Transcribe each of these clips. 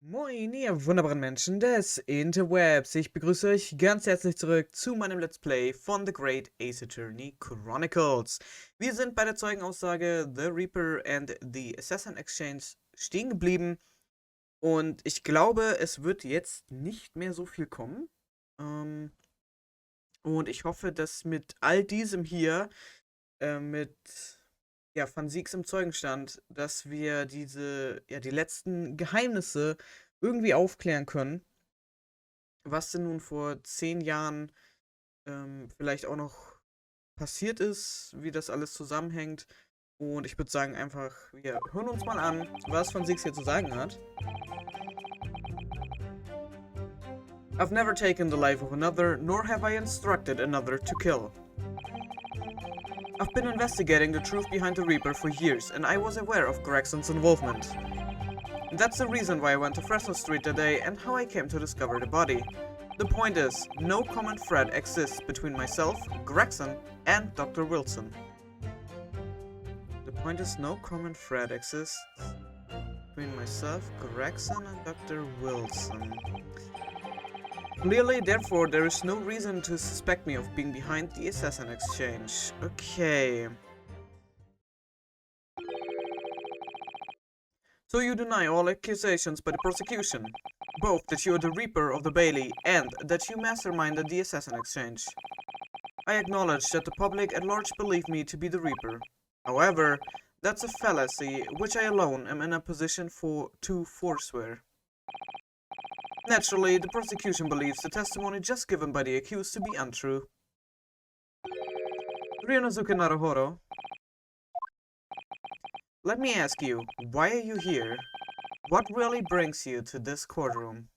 Moin, ihr wunderbaren Menschen des Interwebs. Ich begrüße euch ganz herzlich zurück zu meinem Let's Play von The Great Ace-Attorney Chronicles. Wir sind bei der Zeugenaussage The Reaper and the Assassin Exchange stehen geblieben. Und ich glaube, es wird jetzt nicht mehr so viel kommen. Und ich hoffe, dass mit all diesem hier, mit Van Siegs im Zeugenstand, dass wir die letzten Geheimnisse irgendwie aufklären können, was denn nun vor 10 Jahren vielleicht auch noch passiert ist, wie das alles zusammenhängt. Und ich würde sagen einfach, wir hören uns mal an, was Van Siegs hier zu sagen hat. I've never taken the life of another, nor have I instructed another to kill. I've been investigating the truth behind the Reaper for years, and I was aware of Gregson's involvement. That's the reason why I went to Fresno Street today and how I came to discover the body. The point is, no common thread exists between myself, Gregson, and Dr. Wilson. The point is, no common thread exists between myself, Gregson, and Dr. Wilson. Clearly, therefore, there is no reason to suspect me of being behind the Assassin Exchange. Okay. So you deny all accusations by the prosecution, both that you are the Reaper of the Bailey and that you masterminded the Assassin Exchange. I acknowledge that the public at large believe me to be the Reaper. However, that's a fallacy which I alone am in a position to forswear. Naturally, the prosecution believes the testimony just given by the accused to be untrue. Ryunosuke Naruhodo, let me ask you, why are you here? What really brings you to this courtroom?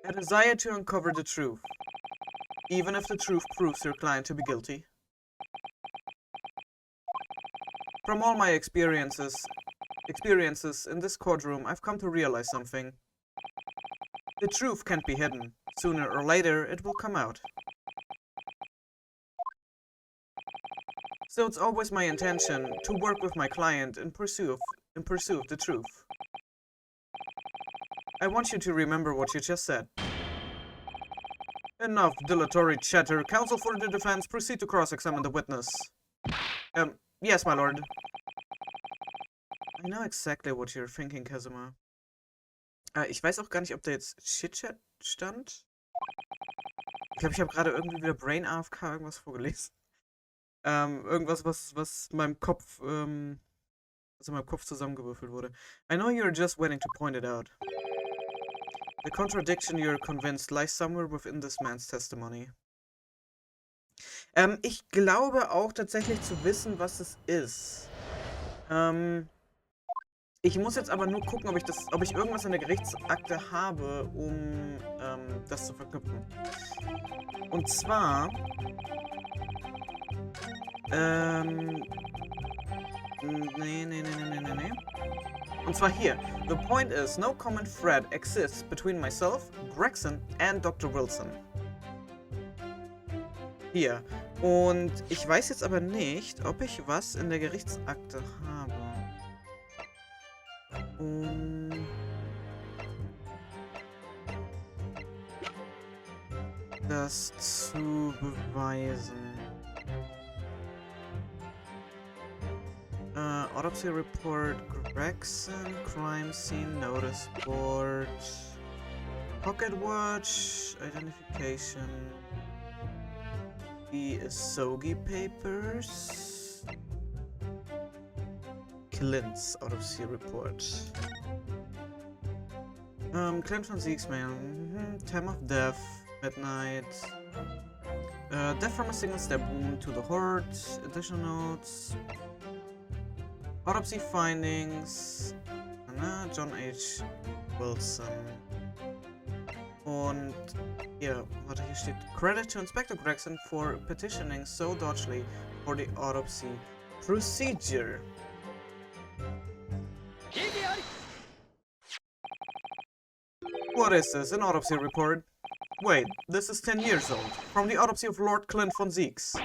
A desire to uncover the truth, even if the truth proves your client to be guilty. From all my experiences in this courtroom, I've come to realize something. The truth can't be hidden. Sooner or later, it will come out. So it's always my intention to work with my client in pursuit of the truth. I want you to remember what you just said. Enough dilatory chatter. Counsel for the defense, proceed to cross-examine the witness. Yes, my lord. I know exactly what you're thinking, Kazuma. Ich weiß auch gar nicht, ob da jetzt Chit-Chat stand. Ich glaube, ich habe gerade irgendwie wieder Brain AFK irgendwas vorgelesen. Irgendwas, was in meinem Kopf zusammengewürfelt wurde. I know you're just waiting to point it out. The contradiction you're convinced lies somewhere within this man's testimony. Ich glaube auch tatsächlich zu wissen, was es ist. Ich muss jetzt aber nur gucken, ob ich irgendwas in der Gerichtsakte habe, um das zu verknüpfen. Und zwar nee. Und zwar hier. The point is, no common thread exists between myself, Gregson and Dr. Wilson. Hier. Und ich weiß jetzt aber nicht, ob ich was in der Gerichtsakte habe. Um das zu beweisen. Autopsy report, Gregson, crime scene, notice board, pocket watch, identification, the Asogi papers, Clint's autopsy report. Clint von Siegs mail, time of death, midnight, death from a single stab wound to the heart, additional notes, autopsy findings, John H. Wilson. Und hier, warte, hier steht Credit to Inspector Gregson for petitioning so dodgily for the autopsy procedure. What is this? An autopsy report? Wait, this is 10 years old. From the autopsy of Lord Clint von Siegs.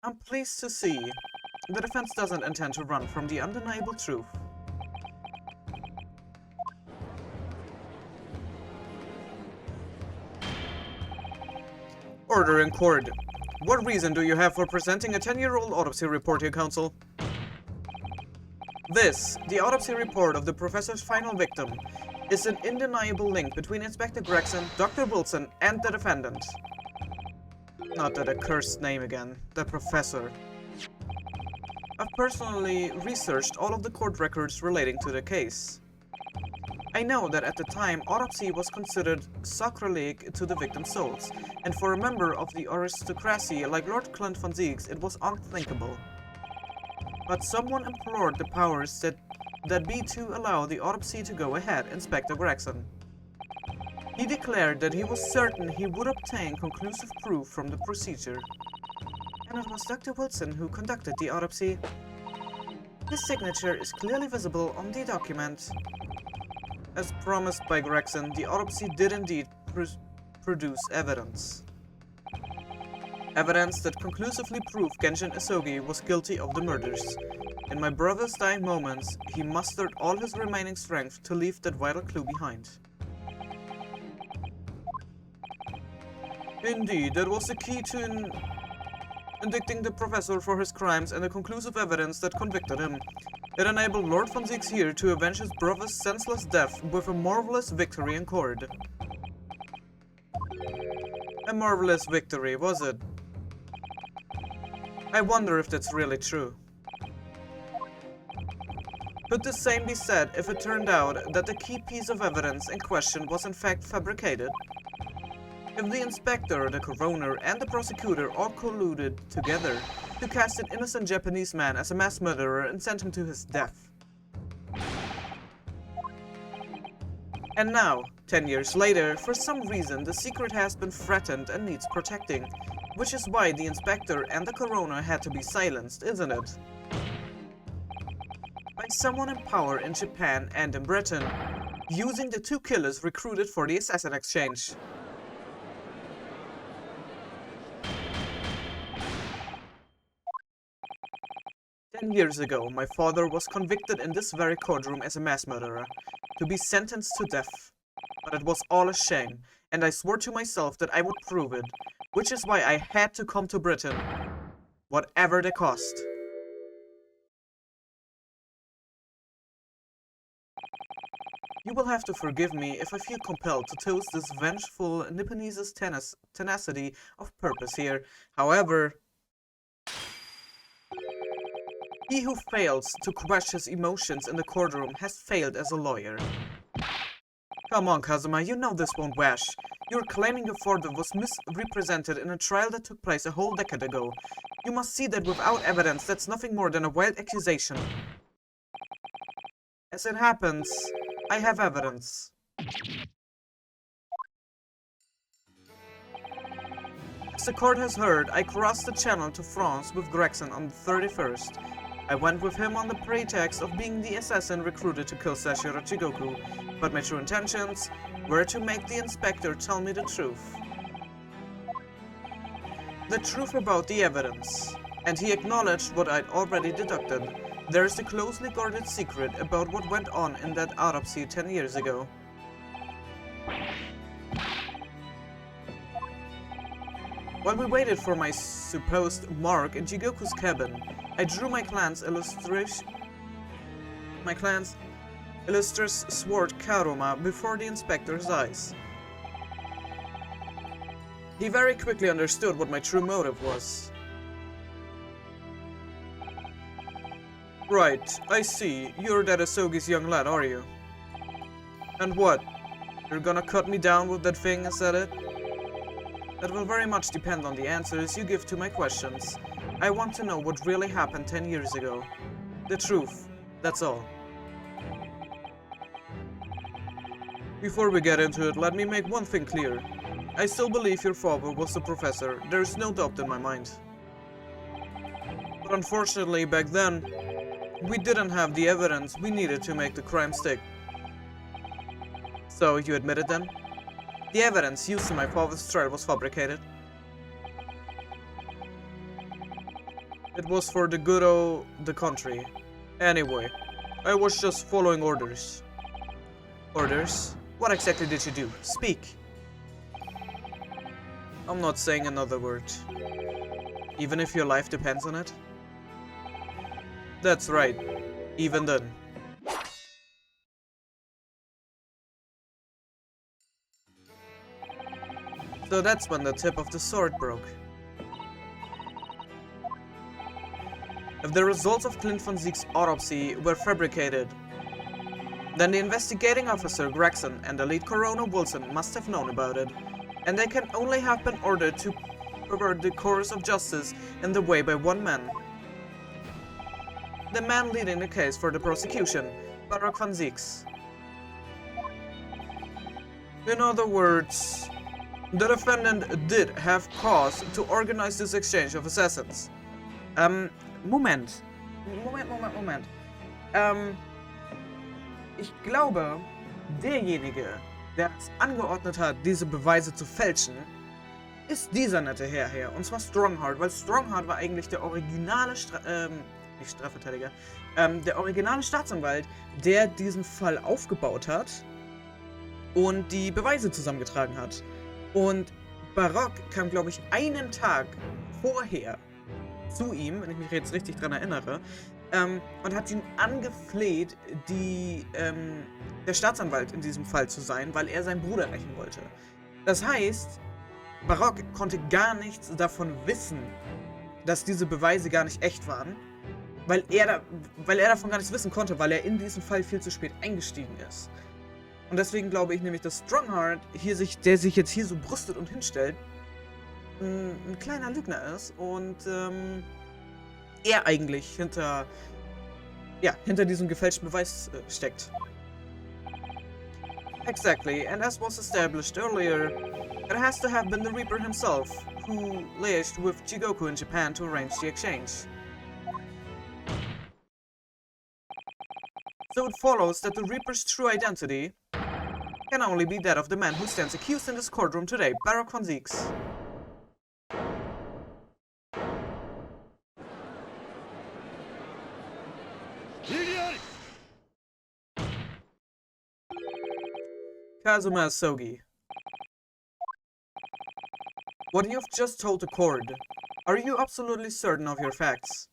I'm pleased to see the defense doesn't intend to run from the undeniable truth. Order in court. What reason do you have for presenting a 10-year-old autopsy report here, counsel? This, the autopsy report of the professor's final victim, is an undeniable link between Inspector Gregson, Dr. Wilson, and the defendant. Not that accursed name again, the professor. I've personally researched all of the court records relating to the case. I know that at the time, autopsy was considered sacrilege to the victim's souls, and for a member of the aristocracy like Lord Clint von Zieks, it was unthinkable. But someone implored the powers that be to allow the autopsy to go ahead, Inspector Gregson. He declared that he was certain he would obtain conclusive proof from the procedure. And it was Dr. Wilson who conducted the autopsy. His signature is clearly visible on the document. As promised by Gregson, the autopsy did indeed produce evidence. Evidence that conclusively proved Genshin Isogi was guilty of the murders. In my brother's dying moments, he mustered all his remaining strength to leave that vital clue behind. Indeed, that was the key to indicting the professor for his crimes and the conclusive evidence that convicted him. It enabled Lord von Zieks here to avenge his brother's senseless death with a marvelous victory in court. A marvelous victory, was it? I wonder if that's really true. Could the same be said if it turned out that the key piece of evidence in question was in fact fabricated? If the inspector, the coroner, and the prosecutor all colluded together to cast an innocent Japanese man as a mass murderer and send him to his death. And now, 10 years later, for some reason the secret has been threatened and needs protecting, which is why the inspector and the coroner had to be silenced, isn't it? By someone in power in Japan and in Britain, using the two killers recruited for the assassin exchange. 10 years ago, my father was convicted in this very courtroom as a mass murderer, to be sentenced to death. But it was all a shame, and I swore to myself that I would prove it, which is why I had to come to Britain, whatever the cost. You will have to forgive me if I feel compelled to toast this vengeful Nipponese's tenacity of purpose here. However, he who fails to quash his emotions in the courtroom has failed as a lawyer. Come on, Kazuma, you know this won't wash. You're claiming your father was misrepresented in a trial that took place a whole decade ago. You must see that without evidence, that's nothing more than a wild accusation. As it happens, I have evidence. As the court has heard, I crossed the channel to France with Gregson on the 31st. I went with him on the pretext of being the assassin recruited to kill Sashiro Chigoku, but my true intentions were to make the inspector tell me the truth. The truth about the evidence. And he acknowledged what I'd already deducted. There is a closely guarded secret about what went on in that autopsy 10 years ago. While we waited for my supposed mark in Jigoku's cabin, I drew my clan's illustrious sword Karuma before the inspector's eyes. He very quickly understood what my true motive was. Right, I see. You're that Asogi's young lad, are you? And what? You're gonna cut me down with that thing, is that it? That will very much depend on the answers you give to my questions. I want to know what really happened 10 years ago. The truth, that's all. Before we get into it, let me make one thing clear. I still believe your father was the professor, there's no doubt in my mind. But unfortunately, back then, we didn't have the evidence we needed to make the crime stick. So, you admit it then? The evidence used in my father's trial was fabricated. It was for the good of the country. Anyway, I was just following orders. Orders? What exactly did you do? Speak. I'm not saying another word. Even if your life depends on it? That's right. Even then. So that's when the tip of the sword broke. If the results of Clint von Zieg's autopsy were fabricated, then the investigating officer Gregson and the lead coroner Wilson must have known about it, and they can only have been ordered to pervert the course of justice in the way by one man. The man leading the case for the prosecution, Barak von Zieks. In other words, the defendant did have cause to organize this exchange of assassins. Moment. Ich glaube, derjenige, der es angeordnet hat, diese Beweise zu fälschen, ist dieser nette Herr hier. Und zwar Strongheart, weil Strongheart war eigentlich der originale nicht Strafverteidiger, der originale Staatsanwalt, der diesen Fall aufgebaut hat und die Beweise zusammengetragen hat. Und Barak kam, glaube ich, einen Tag vorher zu ihm, wenn ich mich jetzt richtig dran erinnere, und hat ihn angefleht, der Staatsanwalt in diesem Fall zu sein, weil er seinen Bruder rächen wollte. Das heißt, Barak konnte gar nichts davon wissen, dass diese Beweise gar nicht echt waren, weil er davon gar nichts wissen konnte, weil er in diesen Fall viel zu spät eingestiegen ist. Und deswegen glaube ich nämlich, dass Strongheart, der sich jetzt hier so brüstet und hinstellt, ein kleiner Lügner ist und er eigentlich hinter diesem gefälschten Beweis steckt. Exactly, and as was established earlier, it has to have been the Reaper himself who liaised with Jigoku in Japan to arrange the exchange. So it follows that the Reaper's true identity can only be that of the man who stands accused in this courtroom today, Barak von Zieks. Kazuma Sogi. What you've just told the court, are you absolutely certain of your facts?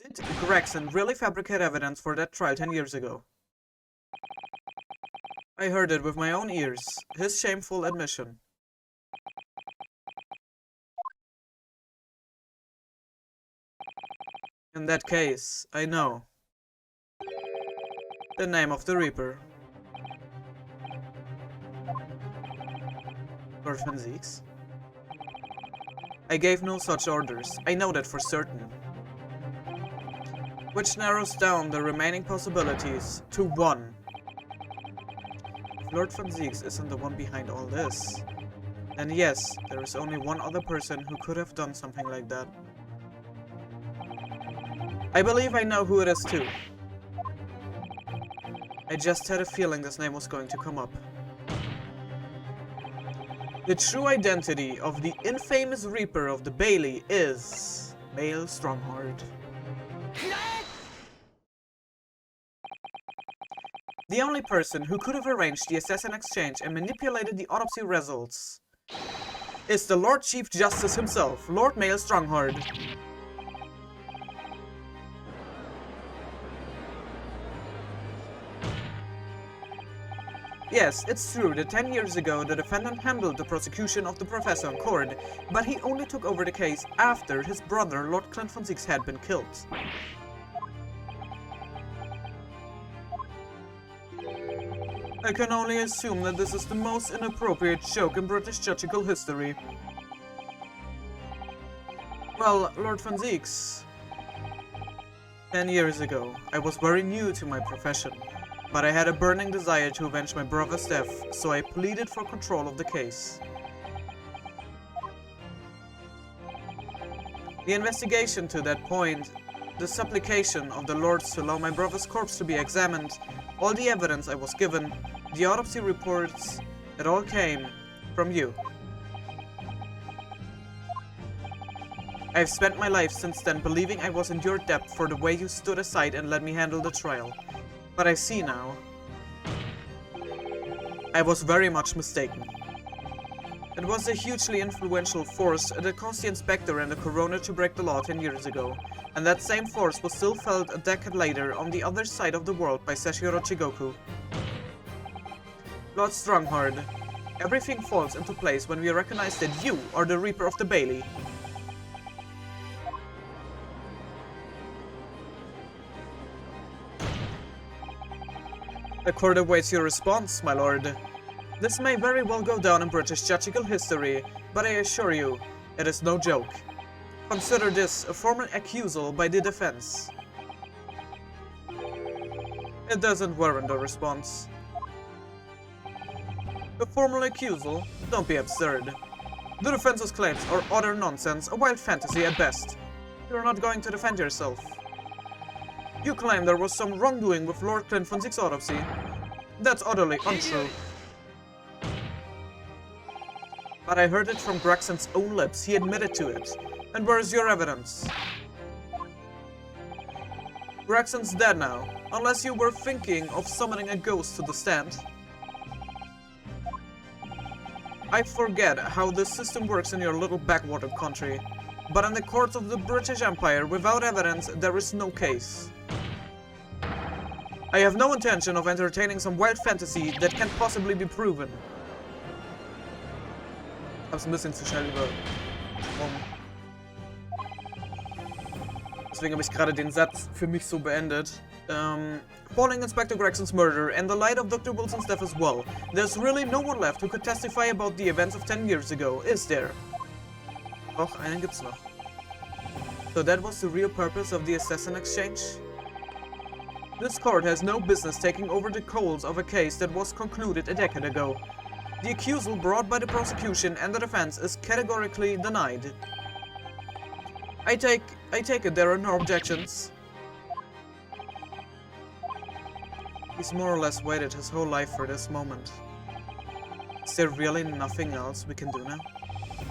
Did Gregson really fabricate evidence for that trial 10 years ago? I heard it with my own ears, his shameful admission. In that case, I know the name of the Reaper. Lord von Zieks? I gave no such orders. I know that for certain. Which narrows down the remaining possibilities to one. If Lord von Zieks isn't the one behind all this, then yes, there is only one other person who could have done something like that. I believe I know who it is too. I just had a feeling this name was going to come up. The true identity of the infamous Reaper of the Bailey is Male Strongheart. The only person who could have arranged the assassin exchange and manipulated the autopsy results is the Lord Chief Justice himself, Lord Male Strongheart. Yes, it's true that 10 years ago the defendant handled the prosecution of the professor in court, but he only took over the case after his brother, Lord Clint von Zieks, had been killed. I can only assume that this is the most inappropriate joke in British judicial history. Well, Lord von Zieks, 10 years ago, I was very new to my profession. But I had a burning desire to avenge my brother's death, so I pleaded for control of the case. The investigation to that point, the supplication of the lords to allow my brother's corpse to be examined, all the evidence I was given, the autopsy reports, it all came from you. I've spent my life since then believing I was in your debt for the way you stood aside and let me handle the trial. But I see now. I was very much mistaken. It was a hugely influential force that caused the Inspector and the Coroner to break the law 10 years ago, and that same force was still felt a decade later on the other side of the world by Seshiro Chigoku. Lord Stronghard, everything falls into place when we recognize that you are the Reaper of the Bailey. The court awaits your response, my lord. This may very well go down in British judicial history, but I assure you, it is no joke. Consider this a formal accusal by the defense. It doesn't warrant a response. A formal accusal? Don't be absurd. The defense's claims are utter nonsense, a wild fantasy at best. You're not going to defend yourself. You claim there was some wrongdoing with Lord Clint von Zieg's autopsy. That's utterly untrue. But I heard it from Gregson's own lips. He admitted to it. And where is your evidence? Gregson's dead now, unless you were thinking of summoning a ghost to the stand. I forget how the system works in your little backwater country, but in the courts of the British Empire, without evidence, there is no case. I have no intention of entertaining some wild fantasy that can't possibly be proven. Hab's ein bisschen zu schnell übersprungen. Deswegen habe ich gerade den Satz für mich so beendet. Following Inspector Gregson's murder and the light of Dr. Wilson's death as well, there's really no one left who could testify about the events of 10 years ago, is there? Doch, einen gibt's noch. So that was the real purpose of the assassin exchange? This court has no business taking over the coals of a case that was concluded a decade ago. The accusal brought by the prosecution and the defense is categorically denied. I take it there are no objections. He's more or less waited his whole life for this moment. Is there really nothing else we can do now?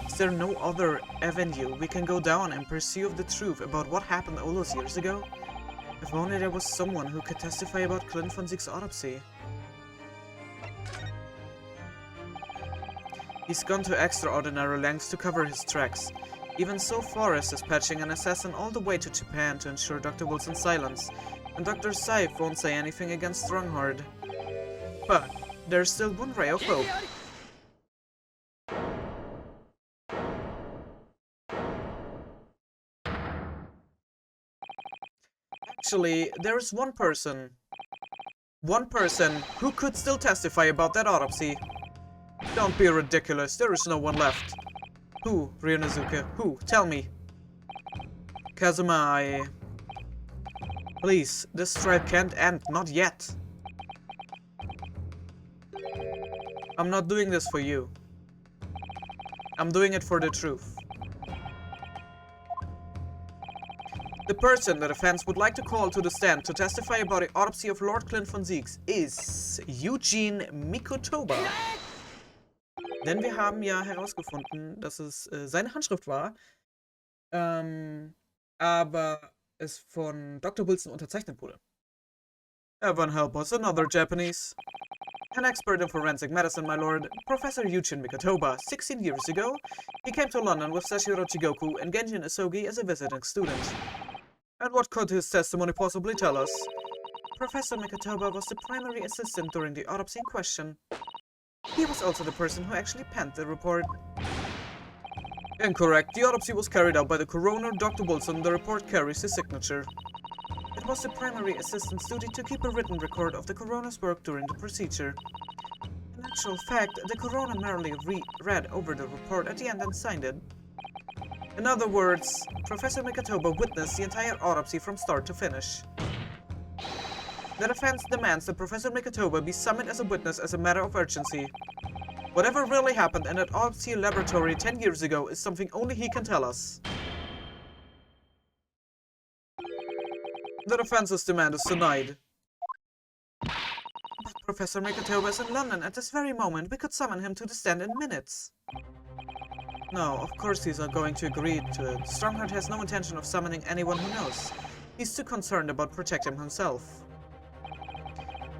Is there no other avenue we can go down in pursuit of the truth about what happened all those years ago? If only there was someone who could testify about Clint von Zieg's autopsy. He's gone to extraordinary lengths to cover his tracks. Even so far as dispatching an assassin all the way to Japan to ensure Dr. Wilson's silence, and Dr. Saif won't say anything against Stronghard. But there's still one ray of hope. Actually, there's one person who could still testify about that autopsy. Don't be ridiculous, there is no one left. Who, Ryunosuke? Who? Tell me. Kazuma, Please, this trial can't end, not yet. I'm not doing this for you. I'm doing it for the truth. The person the defense would like to call to the stand to testify about the autopsy of Lord Clint von Zieg's is Eugene Mikotoba. Denn wir haben ja herausgefunden, dass es seine Handschrift war, aber es von Dr. Wilson unterzeichnet wurde. Heaven help us, another Japanese. An expert in forensic medicine, my lord, Professor Eugene Mikotoba. 16 years ago, he came to London with Seshiro Chigoku and Genjin Asogi as a visiting student. And what could his testimony possibly tell us? Professor Mikotoba was the primary assistant during the autopsy in question. He was also the person who actually penned the report. Incorrect. The autopsy was carried out by the coroner, Dr. Wilson. The report carries his signature. It was the primary assistant's duty to keep a written record of the coroner's work during the procedure. In actual fact, the coroner merely read over the report at the end and signed it. In other words, Professor Mikotoba witnessed the entire autopsy from start to finish. The defense demands that Professor Mikotoba be summoned as a witness as a matter of urgency. Whatever really happened in that autopsy laboratory 10 years ago is something only he can tell us. The defense's demand is denied. But Professor Mikotoba is in London at this very moment. We could summon him to the stand in minutes. No, of course he's not going to agree to it. Strongheart has no intention of summoning anyone who knows. He's too concerned about protecting himself.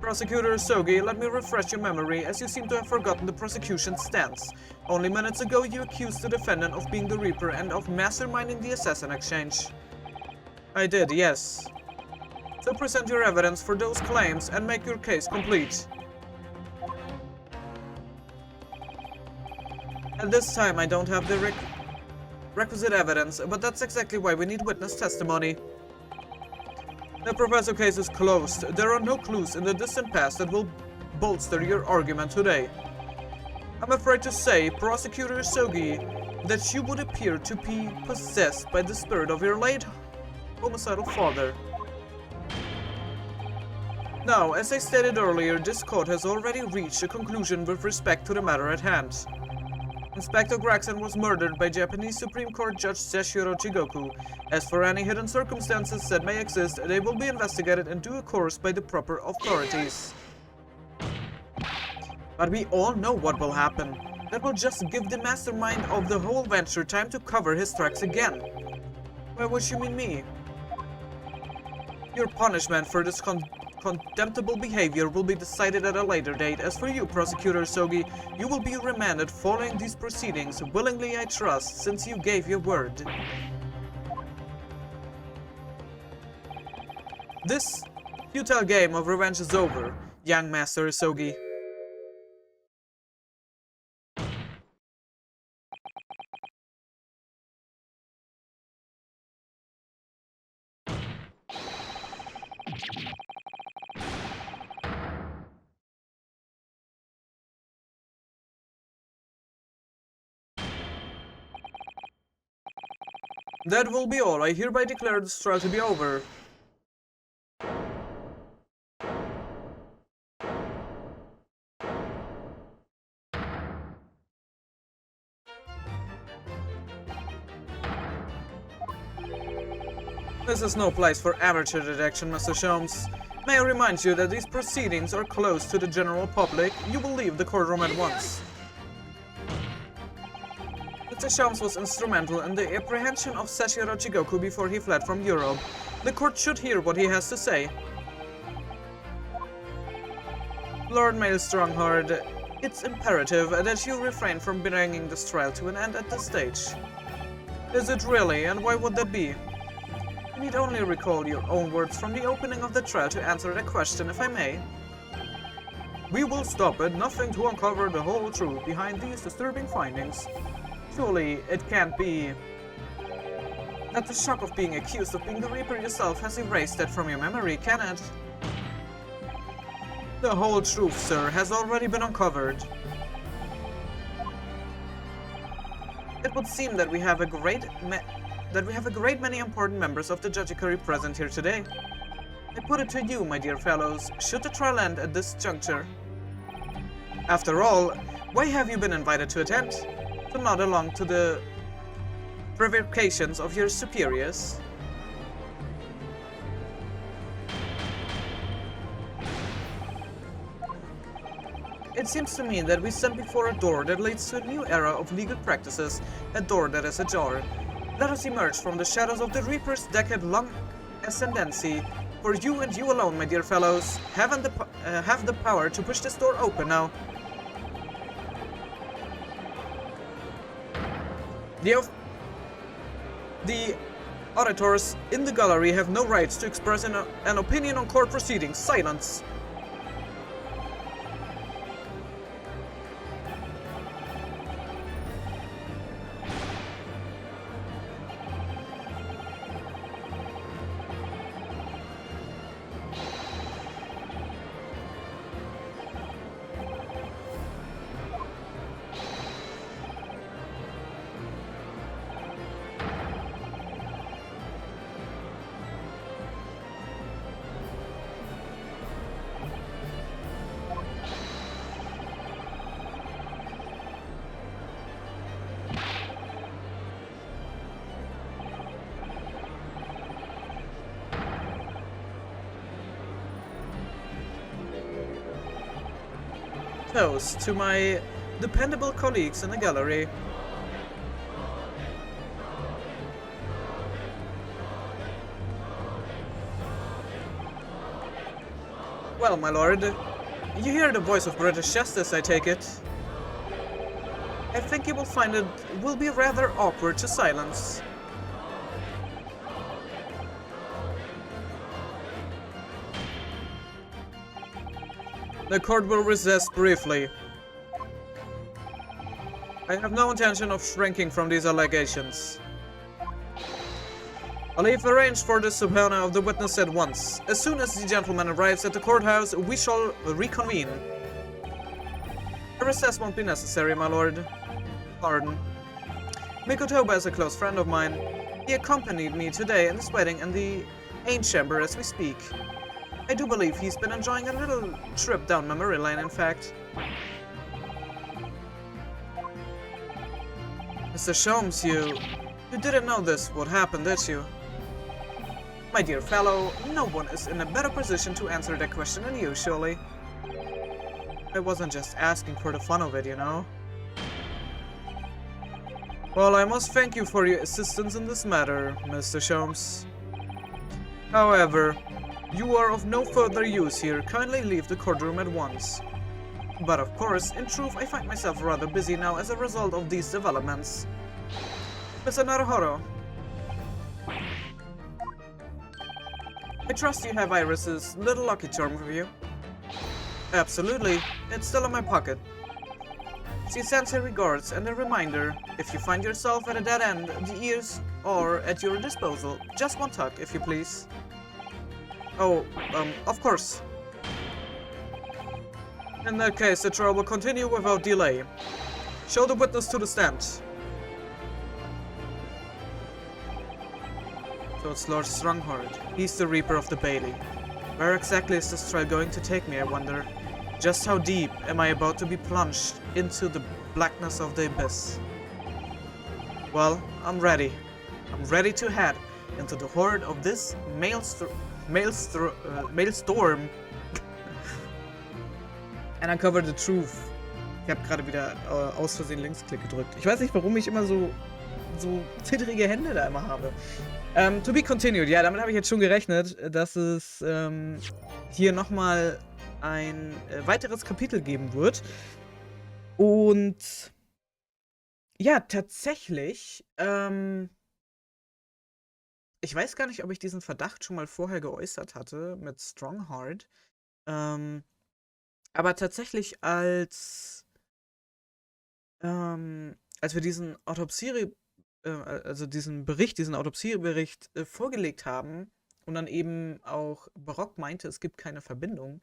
Prosecutor Sogi, let me refresh your memory, as you seem to have forgotten the prosecution's stance. Only minutes ago you accused the defendant of being the Reaper and of masterminding the assassin exchange. I did, yes. So present your evidence for those claims and make your case complete. At this time, I don't have the requisite evidence, but that's exactly why we need witness testimony. The Professor case is closed. There are no clues in the distant past that will bolster your argument today. I'm afraid to say, Prosecutor Sogi, that you would appear to be possessed by the spirit of your late homicidal father. Now, as I stated earlier, this court has already reached a conclusion with respect to the matter at hand. Inspector Gregson was murdered by Japanese Supreme Court Judge Seshiro Chigoku. As for any hidden circumstances that may exist, they will be investigated in due course by the proper authorities. But we all know what will happen. That will just give the mastermind of the whole venture time to cover his tracks again. By which you mean me? Your punishment for this contemptible behavior will be decided at a later date. As for you, Prosecutor Sogi, you will be remanded following these proceedings, willingly I trust, since you gave your word. This futile game of revenge is over, young Master Sogi. That will be all. I hereby declare this trial to be over. This is no place for amateur detection, Mr. Sholmes. May I remind you that these proceedings are closed to the general public. You will leave the courtroom at once. Mr. Sholmes was instrumental in the apprehension of Seshiro Chigoku before he fled from Europe. The court should hear what he has to say. Lord Mail Strongheart, it's imperative that you refrain from bringing this trial to an end at this stage. Is it really, and why would that be? You need only recall your own words from the opening of the trial to answer the question, if I may. We will stop at nothing to uncover the whole truth behind these disturbing findings. Surely, it can't be that the shock of being accused of being the Reaper yourself has erased that from your memory, can it? The whole truth, sir, has already been uncovered. It would seem that we have a great many important members of the judiciary present here today. I put it to you, my dear fellows, should the trial end at this juncture? After all, why have you been invited to attend? To nod along to the provocations of your superiors? It seems to me that we stand before a door that leads to a new era of legal practices, a door that is ajar. Let us emerge from the shadows of the Reaper's decade-long ascendancy. For you and you alone, my dear fellows, have the power to push this door open now. The auditors in the gallery have no rights to express an opinion on court proceedings. Silence! Toast to my dependable colleagues in the gallery. Well, my lord, you hear the voice of British justice, I take it. I think you will find it will be rather awkward to silence. The court will recess briefly. I have no intention of shrinking from these allegations. I'll leave arranged for the subpoena of the witness at once. As soon as the gentleman arrives at the courthouse, we shall reconvene. A recess won't be necessary, my lord. Pardon. Mikotoba is a close friend of mine. He accompanied me today in this wedding in the Chamber as we speak. I do believe he's been enjoying a little trip down memory lane, in fact. Mr. Sholmes, you didn't know this would happen, did you? My dear fellow, no one is in a better position to answer that question than you, surely. I wasn't just asking for the fun of it, you know. Well, I must thank you for your assistance in this matter, Mr. Sholmes. However, you are of no further use here. Kindly leave the courtroom at once. But of course, in truth, I find myself rather busy now as a result of these developments. Mr. Naruhodo, I trust you have Iris's little lucky charm with you. Absolutely, it's still in my pocket. She sends her regards and a reminder, if you find yourself at a dead end, the ears are at your disposal. Just one tug, if you please. Oh, of course. In that case, the trial will continue without delay. Show the witness to the stand. So it's Lord Strongheart. He's the Reaper of the Bailey. Where exactly is this trial going to take me, I wonder? Just how deep am I about to be plunged into the blackness of the abyss? Well, I'm ready. I'm ready to head into the horde of this maelstrom and uncover the truth. Ich habe gerade wieder aus Versehen Linksklick gedrückt. Ich weiß nicht, warum ich immer so zittrige Hände da immer habe. To be continued. Ja, damit habe ich jetzt schon gerechnet, dass es hier nochmal ein weiteres Kapitel geben wird. Und ja, tatsächlich, ich weiß gar nicht, ob ich diesen Verdacht schon mal vorher geäußert hatte mit Strongheart. Aber tatsächlich, als wir diesen diesen Autopsiebericht vorgelegt haben und dann eben auch Barock meinte, es gibt keine Verbindung,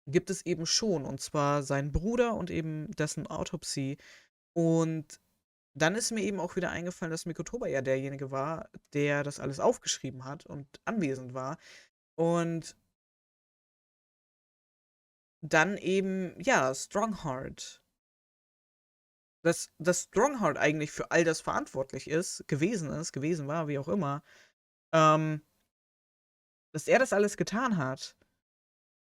gibt es eben schon, und zwar seinen Bruder und eben dessen Autopsie. Und dann ist mir eben auch wieder eingefallen, dass Mikotoba ja derjenige war, der das alles aufgeschrieben hat und anwesend war. Und dann eben, ja, Strongheart. Dass Strongheart eigentlich für all das verantwortlich gewesen war, wie auch immer. Dass er das alles getan hat.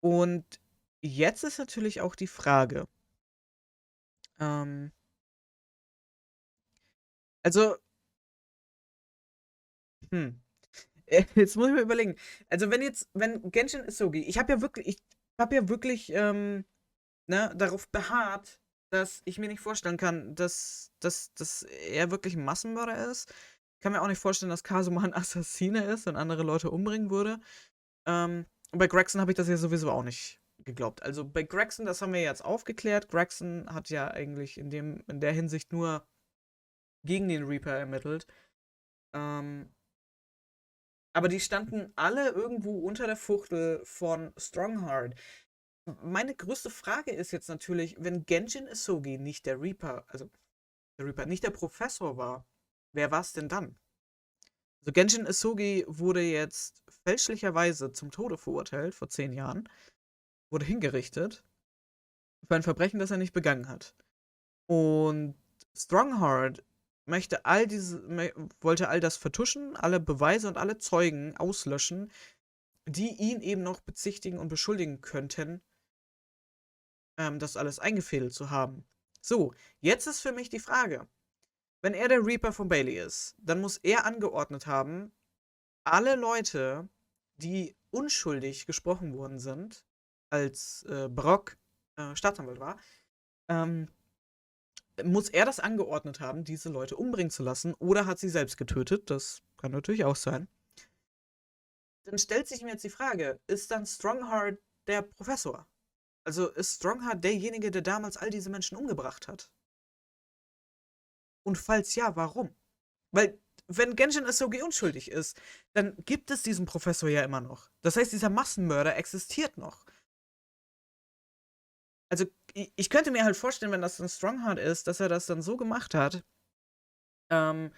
Und jetzt ist natürlich auch die Frage. Also, jetzt muss ich mir überlegen. Also, wenn Genshin Isogi, ich habe ja wirklich, darauf beharrt, dass ich mir nicht vorstellen kann, dass er wirklich ein Massenmörder ist. Ich kann mir auch nicht vorstellen, dass Kazuma ein Assassine ist und andere Leute umbringen würde. Und bei Gregson habe ich das ja sowieso auch nicht geglaubt. Also bei Gregson, das haben wir jetzt aufgeklärt. Gregson hat ja eigentlich in der Hinsicht nur gegen den Reaper ermittelt. Aber die standen alle irgendwo unter der Fuchtel von Strongheart. Meine größte Frage ist jetzt natürlich, wenn Genshin Isogi nicht der Reaper, nicht der Professor war, wer war es denn dann? Also Genshin Isogi wurde jetzt fälschlicherweise zum Tode verurteilt, vor 10 Jahren, wurde hingerichtet für ein Verbrechen, das er nicht begangen hat. Und Strongheart wollte all das vertuschen, alle Beweise und alle Zeugen auslöschen, die ihn eben noch bezichtigen und beschuldigen könnten, das alles eingefädelt zu haben. So, jetzt ist für mich die Frage, wenn er der Reaper von Bailey ist, dann muss er angeordnet haben, alle Leute, die unschuldig gesprochen worden sind, als Brock Staatsanwalt war, ähm, muss er das angeordnet haben, diese Leute umbringen zu lassen, oder hat sie selbst getötet? Das kann natürlich auch sein. Dann stellt sich mir jetzt die Frage, ist dann Strongheart der Professor? Also ist Strongheart derjenige, der damals all diese Menschen umgebracht hat? Und falls ja, warum? Weil, wenn Genshin Asogi unschuldig ist, dann gibt es diesen Professor ja immer noch. Das heißt, dieser Massenmörder existiert noch. Also, ich könnte mir halt vorstellen, wenn das ein Strongheart ist, dass er das dann so gemacht hat, ähm,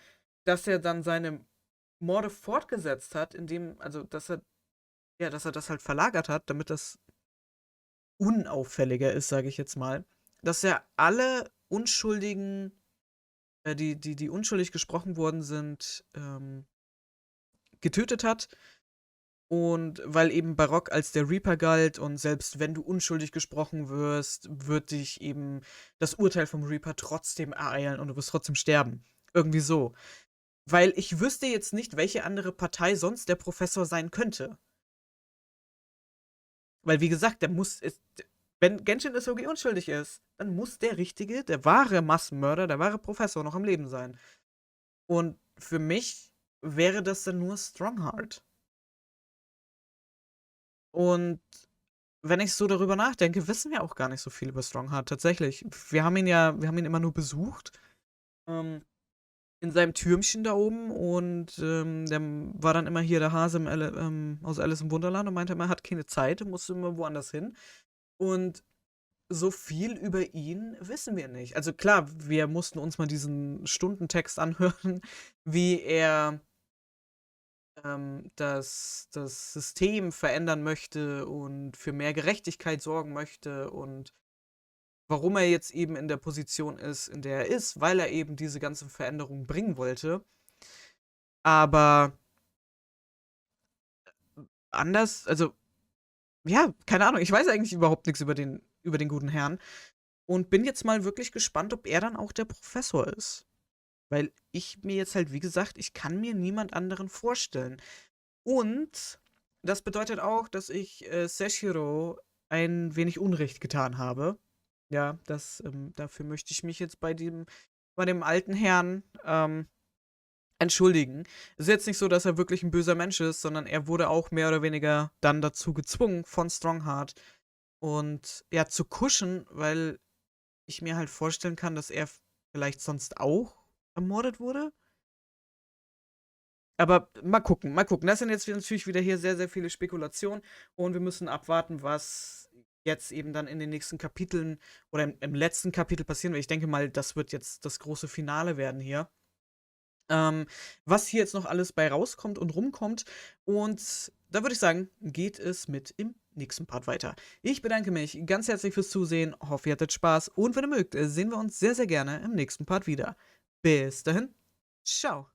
dass er dann seine Morde fortgesetzt hat, indem, also, dass er das halt verlagert hat, damit das unauffälliger ist, sage ich jetzt mal. Dass er alle Unschuldigen, die unschuldig gesprochen worden sind, getötet hat. Und weil eben Barock als der Reaper galt und selbst wenn du unschuldig gesprochen wirst, wird dich eben das Urteil vom Reaper trotzdem ereilen und du wirst trotzdem sterben. Irgendwie so. Weil ich wüsste jetzt nicht, welche andere Partei sonst der Professor sein könnte. Weil, wie gesagt, wenn Genshin Asogi unschuldig ist, dann muss der richtige, der wahre Massenmörder, der wahre Professor noch am Leben sein. Und für mich wäre das dann nur Strongheart. Und wenn ich so darüber nachdenke, wissen wir auch gar nicht so viel über Strongheart tatsächlich. Wir haben ihn immer nur besucht. Ähm, in seinem Türmchen da oben und der war dann immer hier der Hase aus Alice im Wunderland und meinte immer, er hat keine Zeit, musste immer woanders hin. Und so viel über ihn wissen wir nicht. Also klar, wir mussten uns mal diesen Stundentext anhören, wie er das System verändern möchte und für mehr Gerechtigkeit sorgen möchte und warum er jetzt eben in der Position ist, in der er ist, weil er eben diese ganzen Veränderungen bringen wollte. Aber anders, also, ja, keine Ahnung, ich weiß eigentlich überhaupt nichts über den guten Herrn und bin jetzt mal wirklich gespannt, ob er dann auch der Professor ist. Weil ich mir jetzt halt, wie gesagt, ich kann mir niemand anderen vorstellen. Und das bedeutet auch, dass ich Seshiro ein wenig Unrecht getan habe. Ja, dafür möchte ich mich jetzt bei dem alten Herrn entschuldigen. Es ist jetzt nicht so, dass er wirklich ein böser Mensch ist, sondern er wurde auch mehr oder weniger dann dazu gezwungen von Strongheart und ja, zu kuschen, weil ich mir halt vorstellen kann, dass er vielleicht sonst auch ermordet wurde. Aber mal gucken, mal gucken. Das sind jetzt natürlich wieder hier sehr, sehr viele Spekulationen und wir müssen abwarten, was jetzt eben dann in den nächsten Kapiteln oder im letzten Kapitel passieren wird. Ich denke mal, das wird jetzt das große Finale werden hier. Was hier jetzt noch alles bei rauskommt und rumkommt. Und da würde ich sagen, geht es mit im nächsten Part weiter. Ich bedanke mich ganz herzlich fürs Zusehen, hoffe, ihr hattet Spaß und wenn ihr mögt, sehen wir uns sehr, sehr gerne im nächsten Part wieder. Bis dahin, ciao.